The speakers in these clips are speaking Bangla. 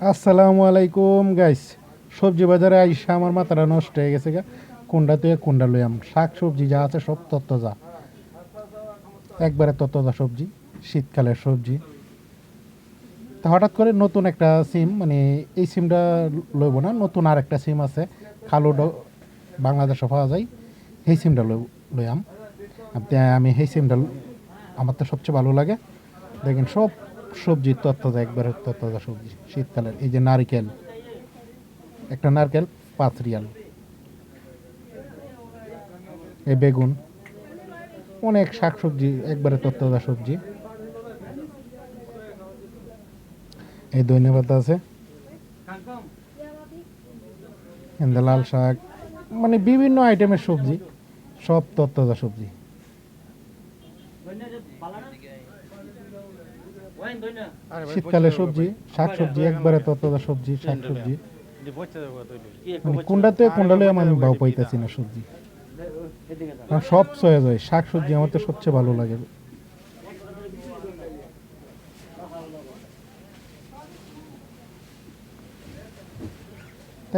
আসসালামু আলাইকুম গাইস। সবজি বাজারে আইসা আমার মাথাটা নষ্ট হয়ে গেছে গা। কোনটা তুই কোনটা লইয়াম, শাক সবজি যা আছে সব তত্তাজা, একবারে তত্তাজা সবজি, শীতকালের সবজি। তা হঠাৎ করে নতুন একটা সিম, মানে এই সিমটা লইব না, নতুন আর একটা সিম আছে, খালু বাংলাদেশে পাওয়া যায়, সেই সিমটা লইয়াম। আমি সেই সিমটা আমার তো সবচেয়ে ভালো লাগে। দেখেন সব সবজি তত্তাজা, একবারে তত্তাজা সবজি শীতকালের। এই যে নারিকেল, একটা নারকেল 5 রিয়াল। এই বেগুন, অনেক শাকসবজি, একবারে তত্তাজা সবজি। এই ধনে পাতা আছে, এন্দা লাল শাক, মানে বিভিন্ন আইটেমের সবজি, সব তত্তাজা সবজি। শীতকালে সবজি, শাক সবজি, একবারে তত্তাজা সবজি, শাক সবজি। মানে কোনটাতে কোনটা আমি ভাও পাইতেছি না সবজি, কারণ সব সয়া যায়। শাক সবজি আমার তো সবচেয়ে ভালো লাগে।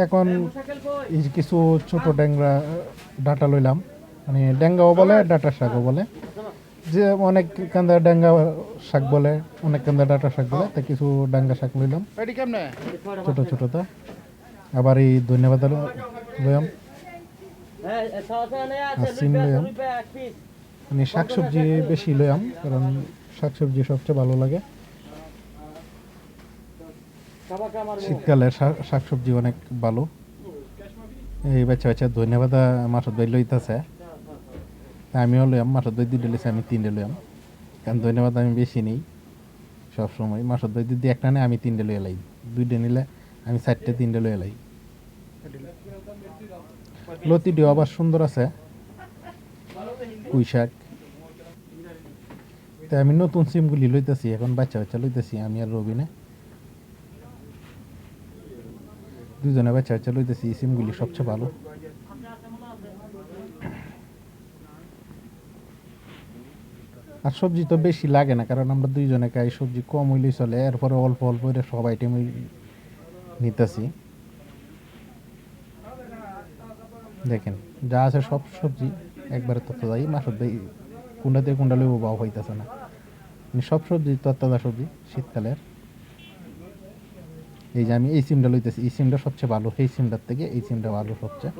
এখন এই যে কিছু ছোট ড্যাংরা ডাটা লইলাম, মানে ড্যাঙ্গাও বলে ডাটা শাকও বলে, যে অনেক কান্দা ডাঙ্গা শাক বলে, অনেক কান্দা ডাটা শাক বলে, তা কিছু ডাঙ্গা শাক লইলাম ছোট ছোটটা। আবার এই ধন্যবাদ লইলাম আর সিম লইলাম। মানে শাকসবজি বেশি লইলাম, কারণ শাকসবজি সবচেয়ে ভালো লাগে। শীতকালে শাকসবজি অনেক ভালো। এই বাচ্চা বাচ্চা ধন্যবাদ মাসুদ ভাই লইতেছে, আমিও লইলাম। মাসুদ ভাই 2টা লইছে, আমি 3টে লইলাম, কারণ ধন্যবাদ আমি বেশি নেই সবসময়। মাসুদ ভাই যদি একটা নেই, আমি 3টে লইয়া লাই। 2টে নিলে আমি 4টে, 3টে লইয়া লাই। লতিটিও আবার সুন্দর আছে, পুঁই শাক। তাই আমি নতুন সিমগুলি লইতেছি, এখন বাচ্চা বাচ্চা লইতেছি, আমি আর রবিনে দুজনে বাচ্চা বাচ্চা লইতেছি। এই সিমগুলি সবচেয়ে ভালো। আর সবজি তো বেশি লাগে না, কারণ আমরা দুইজনে খাই, সবজি কম হইলেই চলে। এরপরে অল্প অল্প করে সব আইটেম নিতেছি। দেখেন যা আছে সব সবজি একবারে তত্তাজা। এই মাসুদ ভাই কোনটাতে কোনটা লইব বাও হইতেছে না, মানে সব সবজি তত্তাজা সবজি শীতকালের। এই যে আমি এই সিমটা লইতেছি, এই সিমটা সবচেয়ে ভালো, এই সিমটার থেকে এই সিমটা ভালো সবচেয়ে।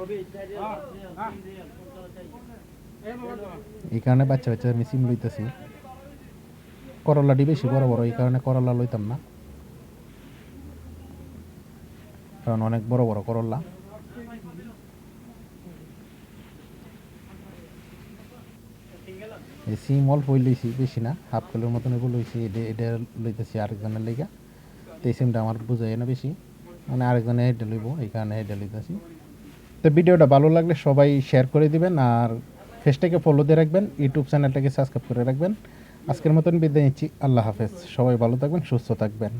এই কারণে বাচ্চা বাচ্চা আমি সিম লইতেছি। করলাটি বেশি বড় বড়, এই কারণে করলা লইতাম না, কারণ অনেক বড় বড় করলা। এই সিম অল্প লইছি, বেশি না, হাফ কিলোর মতন এগুলো লইছি। এটা লইতেছি আরেকজনের লেগা। তো এই সিমটা আমার বুঝাই না বেশি, মানে আরেকজনে এটা লইব, এই কারণে এটা লইতেছি। তো ভিডিওটা ভালো লাগলে সবাই শেয়ার করে দিবেন, আর পেজটাকে ফলো দিয়ে রাখবেন, ইউটিউব চ্যানেলটাকে সাবস্ক্রাইব করে রাখবেন। আজকের মতন বিদায় নিচ্ছি, আল্লাহ হাফেজ। সবাই ভালো থাকবেন, সুস্থ থাকবেন।